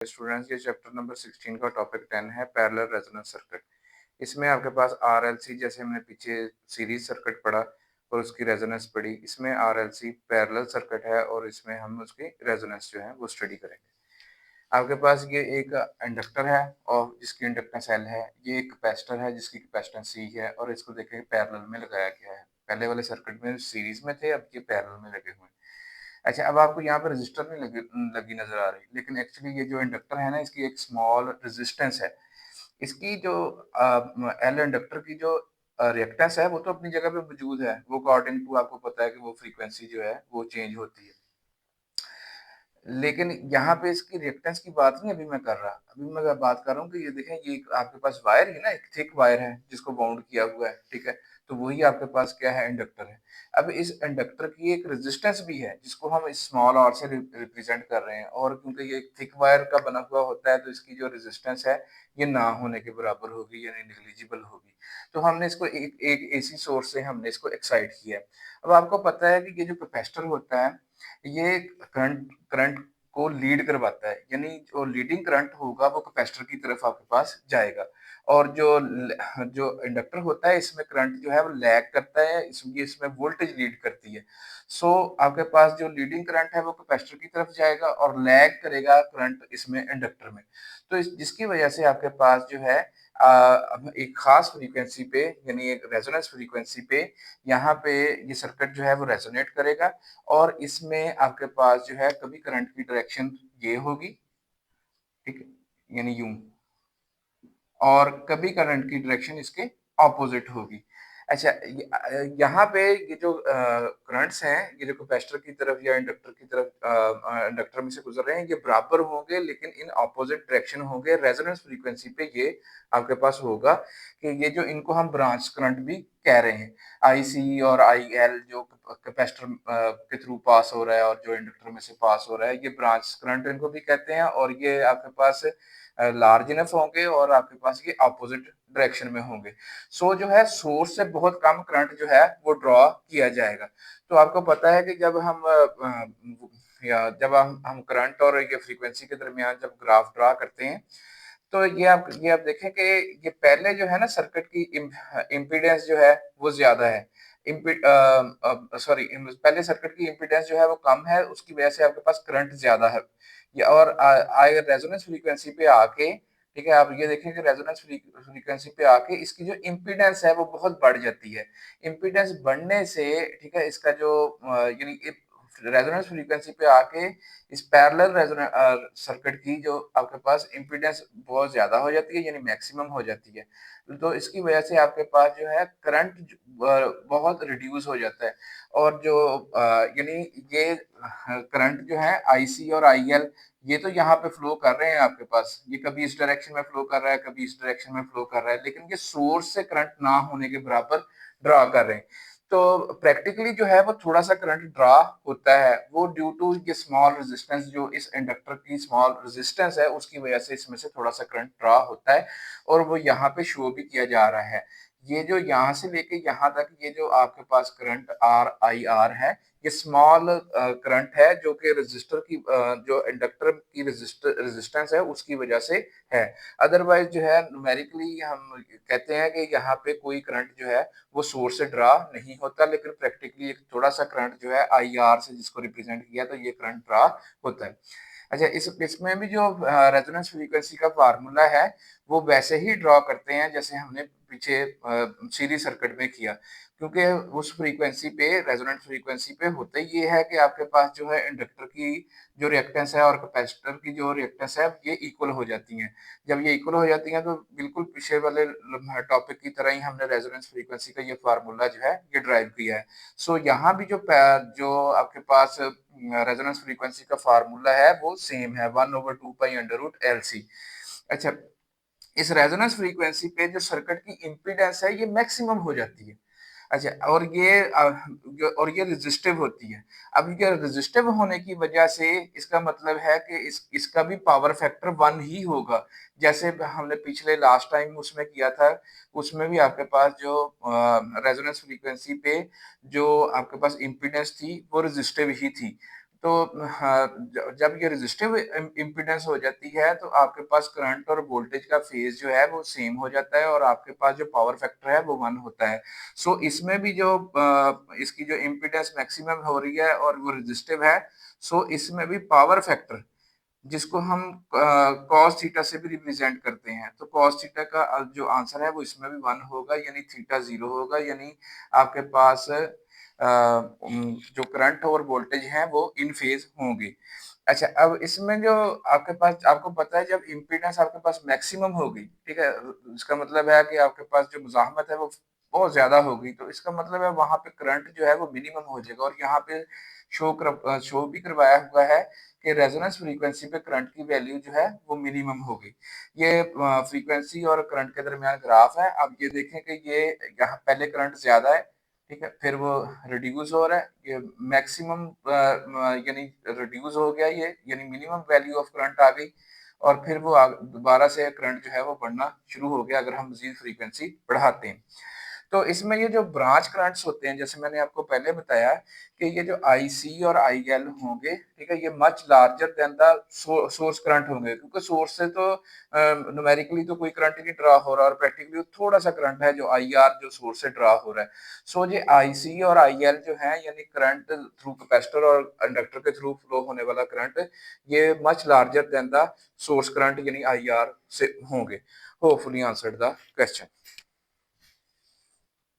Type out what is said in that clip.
Students, ये chapter number 16 का topic 10 है पैरेलल रेजोनेंस सर्किट। इसमें आपके पास आरएलसी, जैसे हमने पीछे सीरीज सर्किट पढ़ा और उसकी रेजोनेंस पढ़ी, इसमें आरएलसी पैरेलल सर्किट है और इसमें हम उसकी रेजोनेंस जो है वो स्टडी करेंगे। आपके पास ये एक इंडक्टर है और जिसकी इंडक्टेंस एल है, ये एक कैपेसिटर है जिसकी कैपेसिटेंस सी है और इसको देखें पैरेलल में लगाया गया है। पहले वाले सर्किट में सीरीज में थे, अब ये पैरेलल में लगे हुए हैं। अच्छा, अब आपको यहाँ पे रजिस्टर नहीं लगी लगी नज़र आ रही, लेकिन एक्चुअली ये जो इंडक्टर है ना, इसकी एक स्मॉल रेजिस्टेंस है। इसकी जो एल इंडक्टर की जो रिएक्टेंस है, वो तो अपनी जगह पे मौजूद है। वो अकॉर्डिंग टू आपको पता है कि वो फ्रीक्वेंसी जो है वो चेंज होती है। लेकिन यहाँ पे इसकी रिएक्टेंस की बात नहीं अभी मैं कर रहा। अभी मैं बात कर रहा हूँ कि ये देखें, ये एक आपके पास वायर है ना, एक थिक वायर है जिसको बाउंड किया हुआ है, ठीक है? तो वही आपके पास क्या है, इंडक्टर है। अब इस इंडक्टर की एक रेजिस्टेंस भी है जिसको हम इस स्मॉल आर से रिप्रेजेंट कर रहे हैं, और क्योंकि ये एक थिक वायर का बना हुआ होता है तो इसकी जो रेजिस्टेंस है ये ना होने के बराबर होगी, यानी नेग्लिजिबल होगी। तो हमने इसको एक एक एसी सोर्स से हमने इसको एक्साइट किया है। अब आपको पता है कि ये जो कैपेसिटर होता है, ये करंट करंट को लीड करवाता है, यानी जो लीडिंग करंट होगा वो कैपेसिटर की तरफ आपके पास जाएगा, और जो इंडक्टर होता है इसमें करंट जो है वो लैग करता है, इसमें वोल्टेज लीड करती है। सो आपके पास जो लीडिंग करंट है वो कैपेसिटर की तरफ जाएगा और लैग करेगा करंट इसमें इंडक्टर में। तो जिसकी वजह से आपके पास जो है अब एक खास फ्रीक्वेंसी पे, यानी एक रेजोनेंस फ्रीक्वेंसी पे, यहाँ पे ये सर्किट जो है वो रेजोनेट करेगा, और इसमें आपके पास जो है कभी करंट की डायरेक्शन ये होगी, ठीक है, यानी यूं, और कभी करंट की डायरेक्शन इसके ऑपोजिट होगी। अच्छा, यहाँ पे ये जो करंट्स हैं, ये जो कैपेसिटर की तरफ या इंडक्टर की तरफ इंडक्टर में से गुजर रहे हैं, ये बराबर होंगे लेकिन इन ऑपोजिट डायरेक्शन होंगे। रेजोनेंस फ्रीक्वेंसी पे ये आपके पास होगा कि ये जो इनको हम ब्रांच करंट भी कह रहे हैं, आईसी और आईएल जो कैपेसिटर के थ्रू पास हो रहा है और जो इंडक्टर में से पास हो रहा है, ये ब्रांच करंट इनको भी कहते हैं, और ये आपके पास लार्ज इनफ होंगे और आपके पास ये अपोजिट डायरेक्शन में होंगे। सो जो है सोर्स से बहुत कम करंट जो है वो ड्रॉ किया जाएगा। तो आपको पता है कि जब हम जब हम करंट और ये फ्रीक्वेंसी के दरमियान जब ग्राफ ड्रा करते हैं, तो ये आप देखें कि ये पहले जो है ना सर्किट की इम्पीडेंस जो है वो ज्यादा है। पहले सर्किट की इम्पीडेंस जो है वो कम है, उसकी वजह से आपके पास करंट ज्यादा है। ये और रेजोनेंस फ्रीक्वेंसी पे आके, ठीक है, आप ये देखें कि रेजोनेंस फ्रीक्वेंसी पे आके इसकी जो इम्पीडेंस है वो बहुत बढ़ जाती है। इम्पीडेंस बढ़ने से, ठीक है, इसका जो यानी रेजोनेंस फ्रीक्वेंसी पे आके इस पैरेलल सर्किट की जो आपके पास इम्पीडेंस बहुत ज्यादा हो जाती है, यानी मैक्सिमम हो जाती है। तो इसकी वजह से आपके पास जो है करंट बहुत रिड्यूस हो जाता है, और जो यानी ये करंट जो है आईसी और आईएल, ये तो यहाँ पे फ्लो कर रहे हैं आपके पास, ये कभी इस डायरेक्शन में फ्लो कर रहा है, कभी इस डायरेक्शन में फ्लो कर रहा है, लेकिन ये सोर्स से करंट ना होने के बराबर ड्रा कर रहे हैं। तो प्रैक्टिकली जो है वो थोड़ा सा करंट ड्रा होता है, वो ड्यू टू ये स्मॉल रेजिस्टेंस, जो इस इंडक्टर की स्मॉल रेजिस्टेंस है उसकी वजह से इसमें से थोड़ा सा करंट ड्रा होता है, और वो यहाँ पे शो भी किया जा रहा है। ये जो यहाँ से लेके यहाँ तक ये जो आपके पास करंट आर आई आर है, ये स्मॉल करंट है जो कि रजिस्टर की जो इंडक्टर की रेजिस्टेंस है उसकी वजह से है। अदरवाइज जो है न्यूमेरिकली हम कहते हैं कि यहाँ पे कोई करंट जो है वो सोर्स से ड्रा नहीं होता, लेकिन प्रैक्टिकली एक थोड़ा सा करंट जो है आई आर से जिसको रिप्रेजेंट किया, तो ये करंट ड्रा होता है। अच्छा, इसमें भी जो रेजोनेंस फ्रीक्वेंसी का फार्मूला है वो वैसे ही ड्रॉ करते हैं जैसे हमने पीछे सीरीज सर्किट में किया, क्योंकि उस फ्रीक्वेंसी पे, रेजोनेंट फ्रीक्वेंसी पे होता ही ये है कि आपके पास जो है इंडक्टर की जो रिएक्टेंस है और कैपेसिटर की जो रिएक्टेंस है ये इक्वल हो जाती हैं। जब ये इक्वल हो जाती हैं तो बिल्कुल पीछे वाले टॉपिक की तरह ही हमने रेजोनेंस फ्रीक्वेंसी का ये फार्मूला जो है ये ड्राइव किया है। सो यहाँ भी जो आपके पास रेजोनेंस फ्रीक्वेंसी का फार्मूला है वो सेम है, 1/2 pi under root L C. अच्छा, इस रेजोनेंस फ्रीक्वेंसी पे जो सर्किट की इम्पीडेंस है ये मैक्सिमम हो जाती है। अच्छा, और ये रेजिस्टिव होती है। अब ये रेजिस्टिव होने की वजह से इसका मतलब है कि इसका भी पावर फैक्टर 1 ही होगा। जैसे हमने पिछले लास्ट टाइम उसमें किया था, उसमें भी आपके पास जो रेजोनेंस फ्रीक्वेंसी पे जो आपके पास इम्पीडेंस थी वो रेजिस्टिव ही थी। तो हाँ, जब ये रेजिस्टिव इम्पीडेंस हो जाती है तो आपके पास करंट और वोल्टेज का फेज जो है वो सेम हो जाता है और आपके पास जो पावर फैक्टर है वो 1 होता है। सो इसमें भी जो इसकी जो इम्पीडेंस मैक्सिमम हो रही है और वो रेजिस्टिव है, सो इसमें भी पावर फैक्टर जिसको हम कॉस थीटा से भी रिप्रेजेंट करते हैं। तो कॉस थीटा का जो आंसर है वो इसमें भी 1 होगा यानी थीटा 0 होगा यानी आपके पास जो करंट और वोल्टेज हैं वो इन फेज होंगे। अच्छा, अब इसमें जो आपके पास आपको पता है जब इम्पीडेंस आपके पास मैक्सिमम होगी, ठीक है? इसका मतलब है कि आपके पास जो मुज़ाहमत है वो बहुत ज़्यादा होगी, तो इसका मतलब है वहाँ पे करंट जो है वो मिनिमम हो जाएगा और यहाँ पे शो भी करवाया हुआ है कि रेजोनेंस फ्रीक्वेंसी पे करंट की वैल्यू जो है वो मिनिमम होगी। ये फ्रीक्वेंसी और करंट के दरमियान ग्राफ है। आप ये देखें कि ये यहाँ पहले करंट ज़्यादा है, ठीक है? फिर वो रिड्यूस हो रहा है, ये मैक्सिमम यानी रिड्यूस हो गया ये, यानी मिनिमम वैल्यू ऑफ करंट आ गई और फिर वो दोबारा से करंट जो है वो बढ़ना शुरू हो गया अगर हम मज़ीद फ्रीक्वेंसी बढ़ाते हैं। तो इसमें ये जो ब्रांच करंट्स होते हैं, जैसे मैंने आपको पहले बताया कि ये जो आईसी और आईएल होंगे, ठीक है, ये much larger than the source current होंगे क्योंकि सोर्स से तो न्यूमेरिकली तो कोई करंट नहीं ड्रा हो रहा और प्रैक्टिकली थोड़ा सा करंट है जो आईआर जो सोर्स से ड्रा हो रहा है। सो ये आईसी और आईएल जो है यानी करंट थ्रू कैपेसिटर और इंडक्टर के थ्रू फ्लो होने वाला करंट, ये much larger than the source current यानी आईआर से होंगे। Hopefully answered the question.